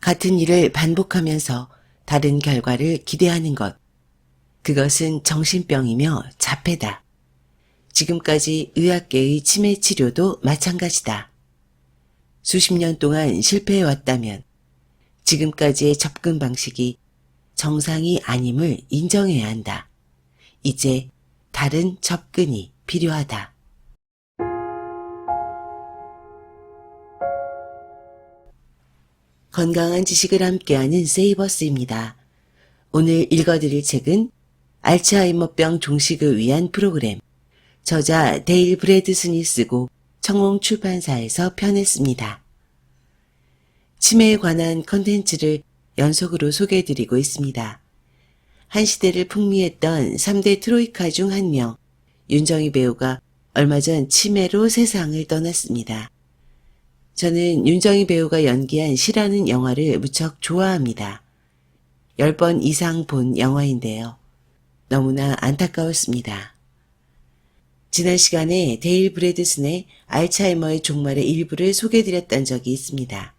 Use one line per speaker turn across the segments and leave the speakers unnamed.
같은 일을 반복하면서 다른 결과를 기대하는 것. 그것은 정신병이며 자폐다. 지금까지 의학계의 치매 치료도 마찬가지다. 수십 년 동안 실패해왔다면 지금까지의 접근 방식이 정상이 아님을 인정해야 한다. 이제 다른 접근이 필요하다. 건강한 지식을 함께하는 세이버스입니다. 오늘 읽어드릴 책은 알츠하이머병 종식을 위한 프로그램, 저자 데일 브래드슨이 쓰고 청홍 출판사에서 펴냈습니다. 치매에 관한 컨텐츠를 연속으로 소개해드리고 있습니다. 한 시대를 풍미했던 3대 트로이카 중 한 명, 윤정희 배우가 얼마 전 치매로 세상을 떠났습니다. 저는 윤정희 배우가 연기한 시라는 영화를 무척 좋아합니다. 10번 이상 본 영화인데요. 너무나 안타까웠습니다. 지난 시간에 데일 브래드슨의 알츠하이머의 종말의 일부를 소개해드렸던 적이 있습니다.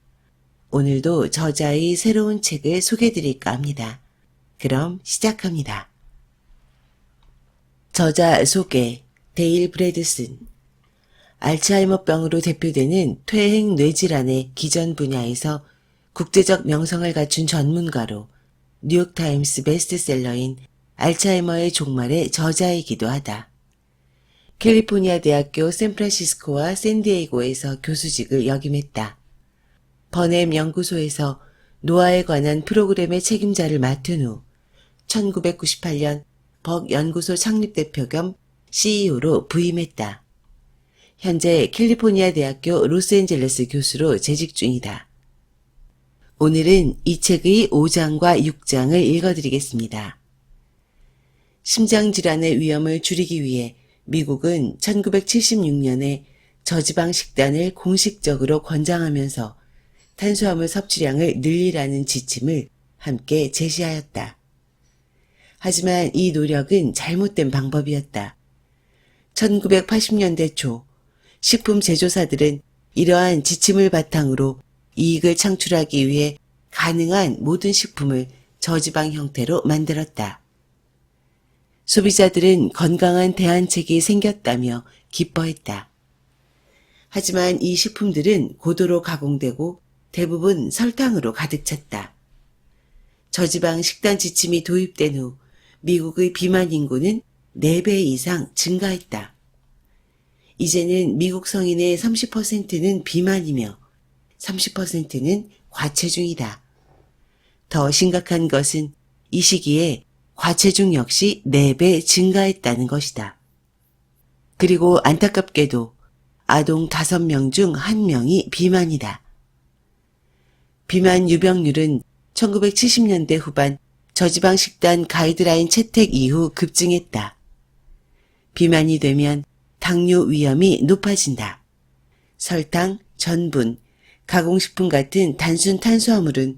오늘도 저자의 새로운 책을 소개해드릴까 합니다. 그럼 시작합니다. 저자 소개, 데일 브래드슨. 알츠하이머병으로 대표되는 퇴행 뇌질환의 기전 분야에서 국제적 명성을 갖춘 전문가로 뉴욕타임스 베스트셀러인 알츠하이머의 종말의 저자이기도 하다. 캘리포니아 대학교 샌프란시스코와 샌디에이고에서 교수직을 역임했다. 버넴 연구소에서 노화에 관한 프로그램의 책임자를 맡은 후 1998년 벅 연구소 창립대표 겸 CEO로 부임했다. 현재 캘리포니아 대학교 로스앤젤레스 교수로 재직 중이다. 오늘은 이 책의 5장과 6장을 읽어드리겠습니다. 심장질환의 위험을 줄이기 위해 미국은 1976년에 저지방 식단을 공식적으로 권장하면서 탄수화물 섭취량을 늘리라는 지침을 함께 제시하였다. 하지만 이 노력은 잘못된 방법이었다. 1980년대 초 식품 제조사들은 이러한 지침을 바탕으로 이익을 창출하기 위해 가능한 모든 식품을 저지방 형태로 만들었다. 소비자들은 건강한 대안책이 생겼다며 기뻐했다. 하지만 이 식품들은 고도로 가공되고 대부분 설탕으로 가득 찼다. 저지방 식단 지침이 도입된 후 미국의 비만 인구는 4배 이상 증가했다. 이제는 미국 성인의 30%는 비만이며 30%는 과체중이다. 더 심각한 것은 이 시기에 과체중 역시 4배 증가했다는 것이다. 그리고 안타깝게도 아동 5명 중 1명이 비만이다. 비만 유병률은 1970년대 후반 저지방 식단 가이드라인 채택 이후 급증했다. 비만이 되면 당뇨 위험이 높아진다. 설탕, 전분, 가공식품 같은 단순 탄수화물은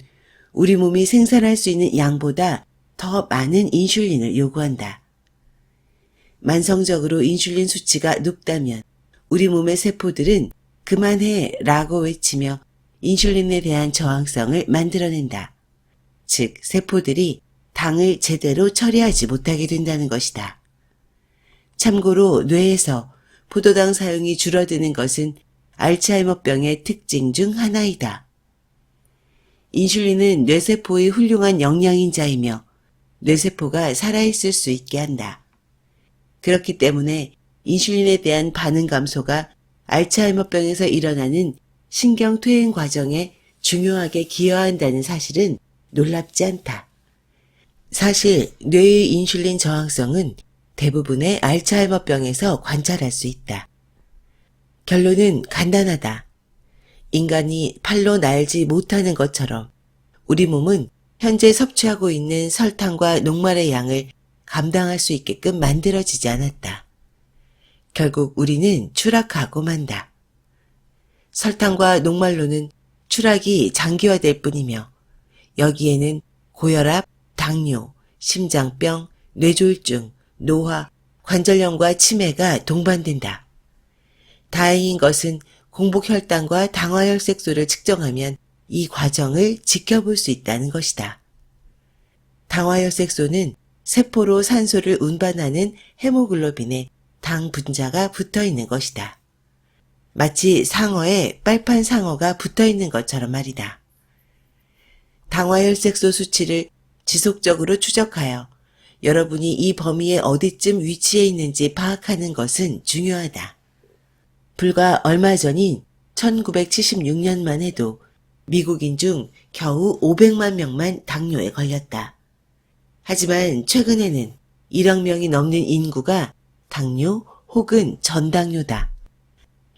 우리 몸이 생산할 수 있는 양보다 더 많은 인슐린을 요구한다. 만성적으로 인슐린 수치가 높다면 우리 몸의 세포들은 그만해 라고 외치며 인슐린에 대한 저항성을 만들어낸다. 즉 세포들이 당을 제대로 처리하지 못하게 된다는 것이다. 참고로 뇌에서 포도당 사용이 줄어드는 것은 알츠하이머병의 특징 중 하나이다. 인슐린은 뇌세포의 훌륭한 영양인자이며 뇌세포가 살아있을 수 있게 한다. 그렇기 때문에 인슐린에 대한 반응 감소가 알츠하이머병에서 일어나는 신경퇴행 과정에 중요하게 기여한다는 사실은 놀랍지 않다. 사실 뇌의 인슐린 저항성은 대부분의 알츠하이머병에서 관찰할 수 있다. 결론은 간단하다. 인간이 팔로 날지 못하는 것처럼 우리 몸은 현재 섭취하고 있는 설탕과 녹말의 양을 감당할 수 있게끔 만들어지지 않았다. 결국 우리는 추락하고 만다. 설탕과 녹말로는 추락이 장기화될 뿐이며 여기에는 고혈압, 당뇨, 심장병, 뇌졸중, 노화, 관절염과 치매가 동반된다. 다행인 것은 공복혈당과 당화혈색소를 측정하면 이 과정을 지켜볼 수 있다는 것이다. 당화혈색소는 세포로 산소를 운반하는 헤모글로빈에 당 분자가 붙어 있는 것이다. 마치 상어에 빨판 상어가 붙어 있는 것처럼 말이다. 당화혈색소 수치를 지속적으로 추적하여 여러분이 이 범위의 어디쯤 위치해 있는지 파악하는 것은 중요하다. 불과 얼마 전인 1976년만 해도 미국인 중 겨우 500만 명만 당뇨에 걸렸다. 하지만 최근에는 1억 명이 넘는 인구가 당뇨 혹은 전당뇨다.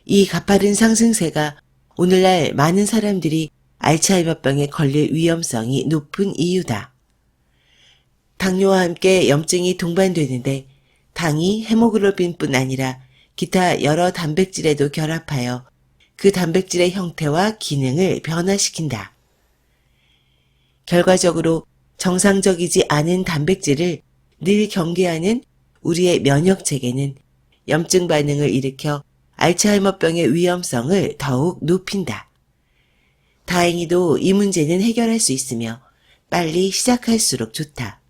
이 가파른 상승세가 오늘날 많은 사람들이 알츠하이머병에 걸릴 위험성이 높은 이유다. 당뇨와 함께 염증이 동반되는데 당이 헤모글로빈뿐 아니라 기타 여러 단백질에도 결합하여 그 단백질의 형태와 기능을 변화시킨다. 결과적으로 정상적이지 않은 단백질을 늘 경계하는 우리의 면역체계는 염증 반응을 일으켜 알츠하이머병의 위험성을 더욱 높인다. 다행히도 이 문제는 해결할 수 있으며 빨리 시작할수록 좋다.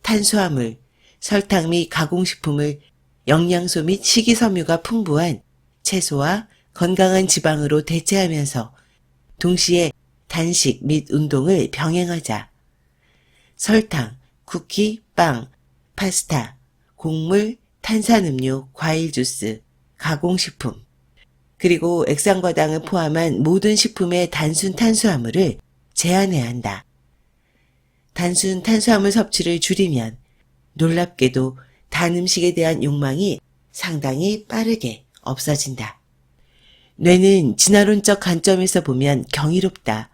탄수화물, 설탕 및 가공식품을 영양소 및 식이섬유가 풍부한 채소와 건강한 지방으로 대체하면서 동시에 단식 및 운동을 병행하자. 설탕, 쿠키, 빵, 파스타, 곡물, 탄산음료, 과일 주스, 가공식품, 그리고 액상과당을 포함한 모든 식품의 단순 탄수화물을 제한해야 한다. 단순 탄수화물 섭취를 줄이면 놀랍게도 단 음식에 대한 욕망이 상당히 빠르게 없어진다. 뇌는 진화론적 관점에서 보면 경이롭다.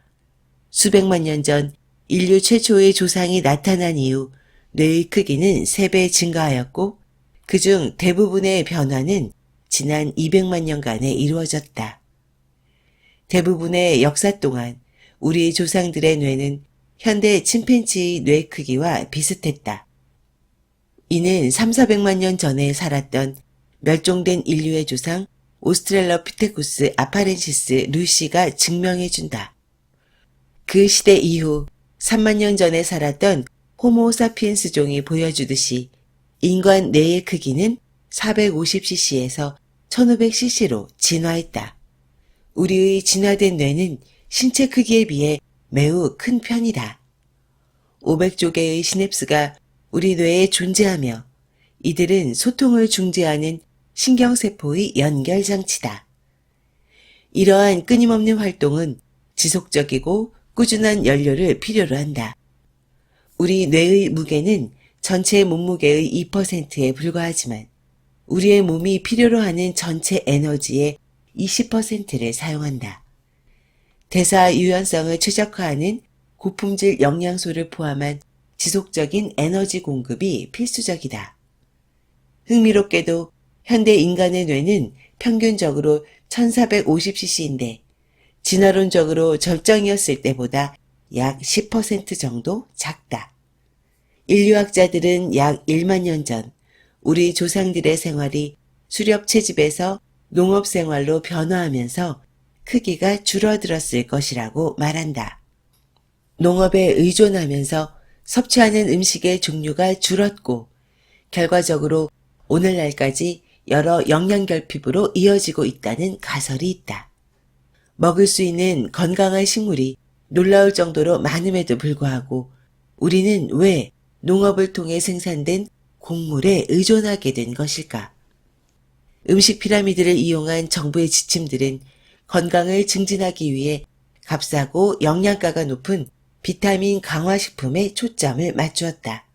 수백만 년 전 인류 최초의 조상이 나타난 이후 뇌의 크기는 3배 증가하였고 그중 대부분의 변화는 지난 200만 년간에 이루어졌다. 대부분의 역사 동안 우리 조상들의 뇌는 현대 침팬지의 뇌 크기와 비슷했다. 이는 3,400만 년 전에 살았던 멸종된 인류의 조상 오스트랄로피테쿠스 아파렌시스 루시가 증명해준다. 그 시대 이후 3만 년 전에 살았던 호모사피엔스 종이 보여주듯이 인간 뇌의 크기는 450cc에서 1500cc로 진화했다. 우리의 진화된 뇌는 신체 크기에 비해 매우 큰 편이다. 500조 개의 시냅스가 우리 뇌에 존재하며 이들은 소통을 중재하는 신경세포의 연결장치다. 이러한 끊임없는 활동은 지속적이고 꾸준한 연료를 필요로 한다. 우리 뇌의 무게는 전체 몸무게의 2%에 불과하지만 우리의 몸이 필요로 하는 전체 에너지의 20%를 사용한다. 대사 유연성을 최적화하는 고품질 영양소를 포함한 지속적인 에너지 공급이 필수적이다. 흥미롭게도 현대 인간의 뇌는 평균적으로 1450cc인데 진화론적으로 절정이었을 때보다 약 10% 정도 작다. 인류학자들은 약 1만 년 전 우리 조상들의 생활이 수렵 채집에서 농업 생활로 변화하면서 크기가 줄어들었을 것이라고 말한다. 농업에 의존하면서 섭취하는 음식의 종류가 줄었고 결과적으로 오늘날까지 여러 영양결핍으로 이어지고 있다는 가설이 있다. 먹을 수 있는 건강한 식물이 놀라울 정도로 많음에도 불구하고 우리는 왜 농업을 통해 생산된 곡물에 의존하게 된 것일까? 음식 피라미드를 이용한 정부의 지침들은 건강을 증진하기 위해 값싸고 영양가가 높은 비타민 강화식품에 초점을 맞추었다.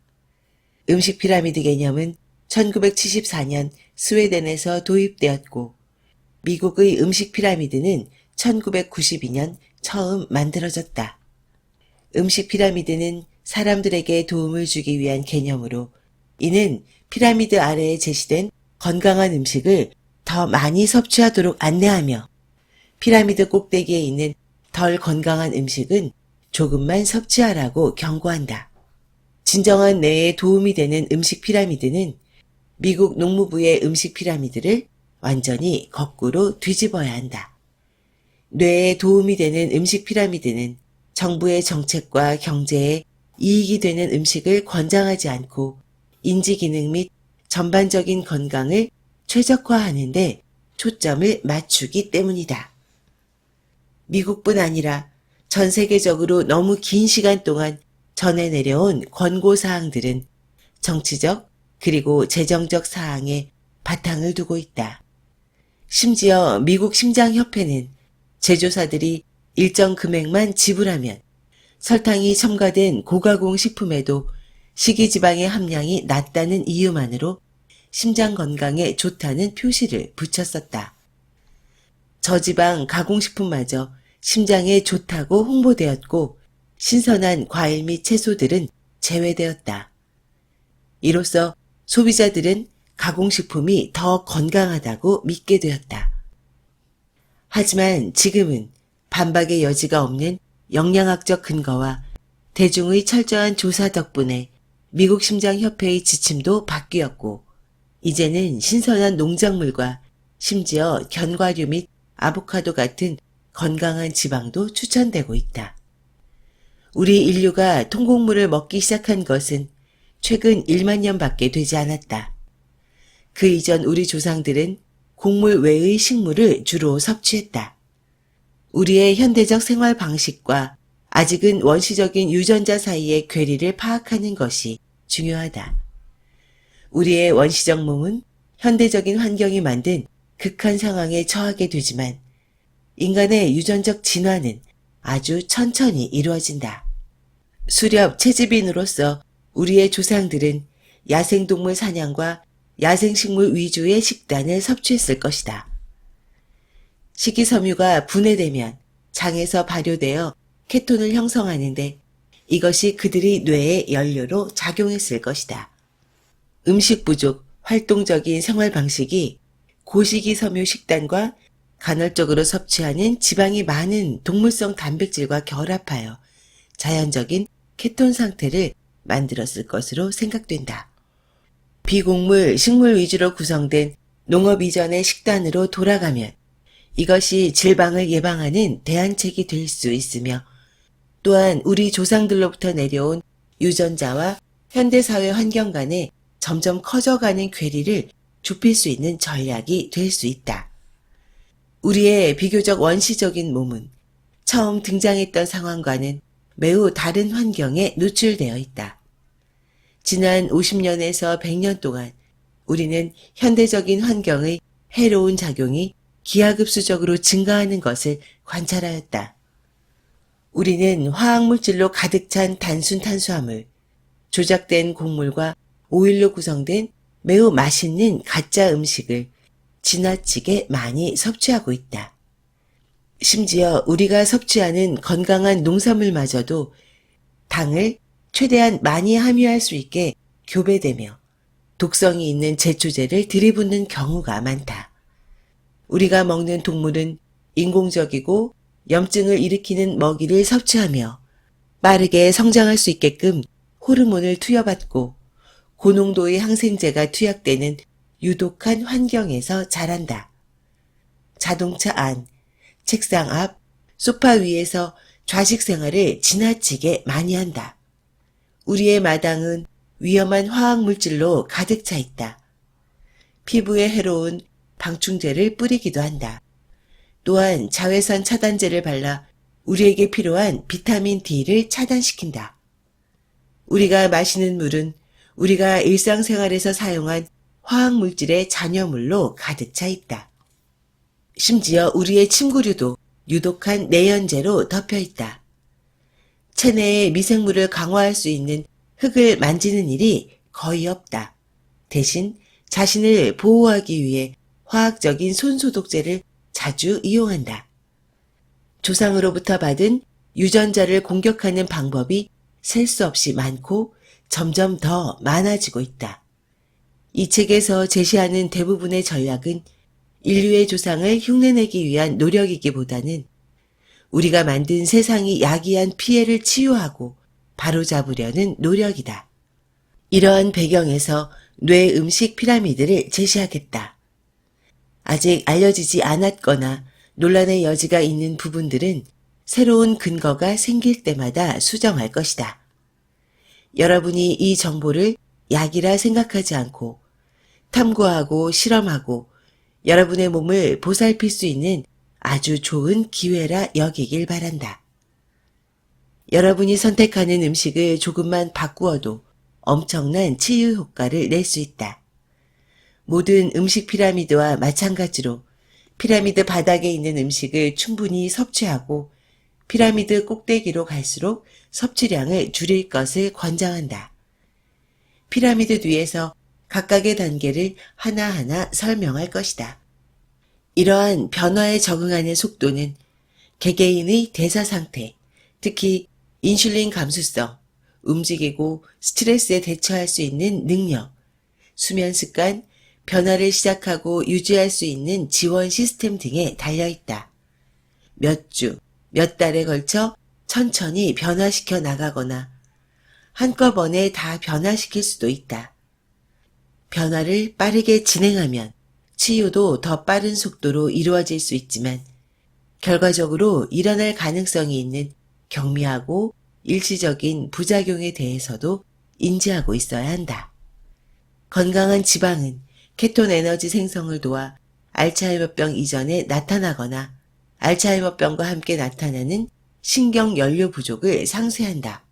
음식 피라미드 개념은 1974년 스웨덴에서 도입되었고 미국의 음식 피라미드는 1992년 처음 만들어졌다. 음식 피라미드는 사람들에게 도움을 주기 위한 개념으로 이는 피라미드 아래에 제시된 건강한 음식을 더 많이 섭취하도록 안내하며 피라미드 꼭대기에 있는 덜 건강한 음식은 조금만 섭취하라고 경고한다. 진정한 뇌에 도움이 되는 음식 피라미드는 미국 농무부의 음식 피라미드를 완전히 거꾸로 뒤집어야 한다. 뇌에 도움이 되는 음식 피라미드는 정부의 정책과 경제에 이익이 되는 음식을 권장하지 않고 인지 기능 및 전반적인 건강을 최적화하는 데 초점을 맞추기 때문이다. 미국뿐 아니라 전 세계적으로 너무 긴 시간 동안 전해 내려온 권고사항들은 정치적 그리고 재정적 사항에 바탕을 두고 있다. 심지어 미국 심장협회는 제조사들이 일정 금액만 지불하면 설탕이 첨가된 고가공 식품에도 식이지방의 함량이 낮다는 이유만으로 심장 건강에 좋다는 표시를 붙였었다. 저지방 가공식품마저 심장에 좋다고 홍보되었고 신선한 과일 및 채소들은 제외되었다. 이로써 소비자들은 가공식품이 더 건강하다고 믿게 되었다. 하지만 지금은 반박의 여지가 없는 영양학적 근거와 대중의 철저한 조사 덕분에 미국 심장협회의 지침도 바뀌었고 이제는 신선한 농작물과 심지어 견과류 및 아보카도 같은 건강한 지방도 추천되고 있다. 우리 인류가 통곡물을 먹기 시작한 것은 최근 1만 년밖에 되지 않았다. 그 이전 우리 조상들은 곡물 외의 식물을 주로 섭취했다. 우리의 현대적 생활 방식과 아직은 원시적인 유전자 사이의 괴리를 파악하는 것이 중요하다. 우리의 원시적 몸은 현대적인 환경이 만든 극한 상황에 처하게 되지만 인간의 유전적 진화는 아주 천천히 이루어진다. 수렵 채집인으로서 우리의 조상들은 야생동물 사냥과 야생식물 위주의 식단을 섭취했을 것이다. 식이섬유가 분해되면 장에서 발효되어 케톤을 형성하는데 이것이 그들의 뇌의 연료로 작용했을 것이다. 음식 부족, 활동적인 생활 방식이 고식이섬유 식단과 간헐적으로 섭취하는 지방이 많은 동물성 단백질과 결합하여 자연적인 케톤 상태를 만들었을 것으로 생각된다. 비곡물, 식물 위주로 구성된 농업 이전의 식단으로 돌아가면 이것이 질병을 예방하는 대안책이 될 수 있으며 또한 우리 조상들로부터 내려온 유전자와 현대사회 환경 간의 점점 커져가는 괴리를 좁힐 수 있는 전략이 될 수 있다. 우리의 비교적 원시적인 몸은 처음 등장했던 상황과는 매우 다른 환경에 노출되어 있다. 지난 50년에서 100년 동안 우리는 현대적인 환경의 해로운 작용이 기하급수적으로 증가하는 것을 관찰하였다. 우리는 화학물질로 가득 찬 단순 탄수화물, 조작된 곡물과 오일로 구성된 매우 맛있는 가짜 음식을 지나치게 많이 섭취하고 있다. 심지어 우리가 섭취하는 건강한 농산물마저도 당을 최대한 많이 함유할 수 있게 교배되며 독성이 있는 제초제를 들이붓는 경우가 많다. 우리가 먹는 동물은 인공적이고 염증을 일으키는 먹이를 섭취하며 빠르게 성장할 수 있게끔 호르몬을 투여받고 고농도의 항생제가 투약되는 유독한 환경에서 자란다. 자동차 안, 책상 앞, 소파 위에서 좌식 생활을 지나치게 많이 한다. 우리의 마당은 위험한 화학물질로 가득 차 있다. 피부에 해로운 방충제를 뿌리기도 한다. 또한 자외선 차단제를 발라 우리에게 필요한 비타민 D를 차단시킨다. 우리가 마시는 물은 우리가 일상생활에서 사용한 화학물질의 잔여물로 가득 차 있다. 심지어 우리의 침구류도 유독한 내연제로 덮여 있다. 체내의 미생물을 강화할 수 있는 흙을 만지는 일이 거의 없다. 대신 자신을 보호하기 위해 화학적인 손소독제를 자주 이용한다. 조상으로부터 받은 유전자를 공격하는 방법이 셀 수 없이 많고 점점 더 많아지고 있다. 이 책에서 제시하는 대부분의 전략은 인류의 조상을 흉내내기 위한 노력이기보다는 우리가 만든 세상이 야기한 피해를 치유하고 바로잡으려는 노력이다. 이러한 배경에서 뇌 음식 피라미드를 제시하겠다. 아직 알려지지 않았거나 논란의 여지가 있는 부분들은 새로운 근거가 생길 때마다 수정할 것이다. 여러분이 이 정보를 약이라 생각하지 않고 탐구하고 실험하고 여러분의 몸을 보살필 수 있는 아주 좋은 기회라 여기길 바란다. 여러분이 선택하는 음식을 조금만 바꾸어도 엄청난 치유 효과를 낼 수 있다. 모든 음식 피라미드와 마찬가지로 피라미드 바닥에 있는 음식을 충분히 섭취하고 피라미드 꼭대기로 갈수록 섭취량을 줄일 것을 권장한다. 피라미드 뒤에서 각각의 단계를 하나하나 설명할 것이다. 이러한 변화에 적응하는 속도는 개개인의 대사 상태, 특히 인슐린 감수성, 움직이고 스트레스에 대처할 수 있는 능력, 수면 습관, 변화를 시작하고 유지할 수 있는 지원 시스템 등에 달려있다. 몇 주, 몇 달에 걸쳐 천천히 변화시켜 나가거나 한꺼번에 다 변화시킬 수도 있다. 변화를 빠르게 진행하면 치유도 더 빠른 속도로 이루어질 수 있지만 결과적으로 일어날 가능성이 있는 경미하고 일시적인 부작용에 대해서도 인지하고 있어야 한다. 건강한 지방은 케톤 에너지 생성을 도와 알츠하이머병 이전에 나타나거나 알츠하이머병과 함께 나타나는 신경 연료 부족을 상쇄한다.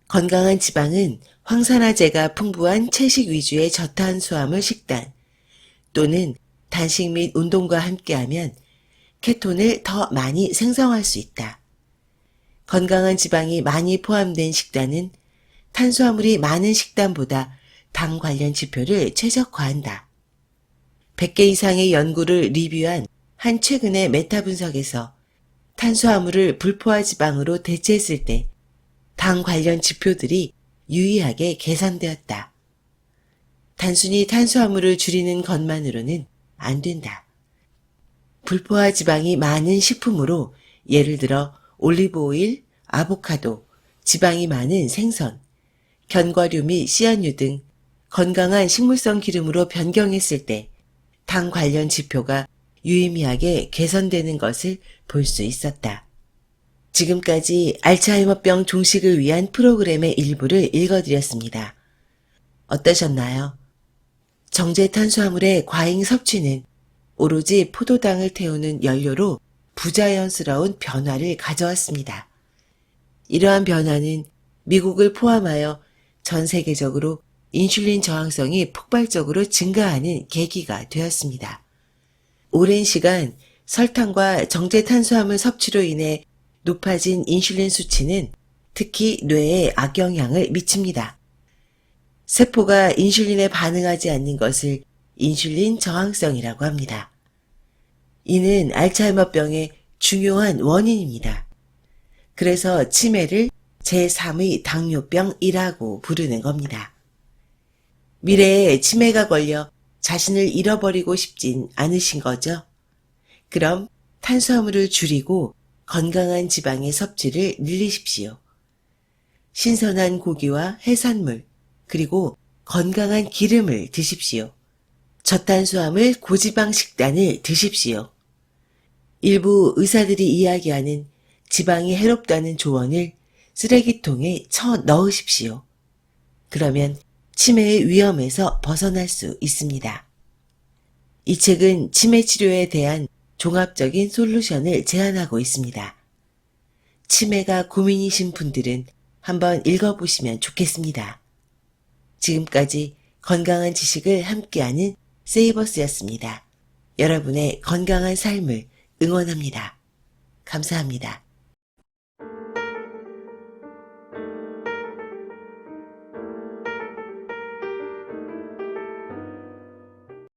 건강한 지방은 황산화제가 풍부한 채식 위주의 저탄수화물 식단 또는 단식 및 운동과 함께하면 케톤을 더 많이 생성할 수 있다. 건강한 지방이 많이 포함된 식단은 탄수화물이 많은 식단보다 당 관련 지표를 최적화한다. 100개 이상의 연구를 리뷰한 한 최근의 메타 분석에서 탄수화물을 불포화 지방으로 대체했을 때 당 관련 지표들이 유의하게 개선되었다. 단순히 탄수화물을 줄이는 것만으로는 안 된다. 불포화 지방이 많은 식품으로 예를 들어 올리브 오일, 아보카도, 지방이 많은 생선, 견과류 및 씨앗류 등 건강한 식물성 기름으로 변경했을 때 당 관련 지표가 유의미하게 개선되는 것을 볼 수 있었다. 지금까지 알츠하이머병 종식을 위한 프로그램의 일부를 읽어드렸습니다. 어떠셨나요? 정제 탄수화물의 과잉 섭취는 오로지 포도당을 태우는 연료로 부자연스러운 변화를 가져왔습니다. 이러한 변화는 미국을 포함하여 전 세계적으로 인슐린 저항성이 폭발적으로 증가하는 계기가 되었습니다. 오랜 시간 설탕과 정제 탄수화물 섭취로 인해 높아진 인슐린 수치는 특히 뇌에 악영향을 미칩니다. 세포가 인슐린에 반응하지 않는 것을 인슐린 저항성이라고 합니다. 이는 알츠하이머병의 중요한 원인입니다. 그래서 치매를 제3의 당뇨병이라고 부르는 겁니다. 미래에 치매가 걸려 자신을 잃어버리고 싶진 않으신 거죠? 그럼 탄수화물을 줄이고 건강한 지방의 섭취를 늘리십시오. 신선한 고기와 해산물, 그리고 건강한 기름을 드십시오. 저탄수화물 고지방 식단을 드십시오. 일부 의사들이 이야기하는 지방이 해롭다는 조언을 쓰레기통에 쳐 넣으십시오. 그러면 치매의 위험에서 벗어날 수 있습니다. 이 책은 치매 치료에 대한 종합적인 솔루션을 제안하고 있습니다. 치매가 고민이신 분들은 한번 읽어보시면 좋겠습니다. 지금까지 건강한 지식을 함께하는 세이버스였습니다. 여러분의 건강한 삶을 응원합니다. 감사합니다.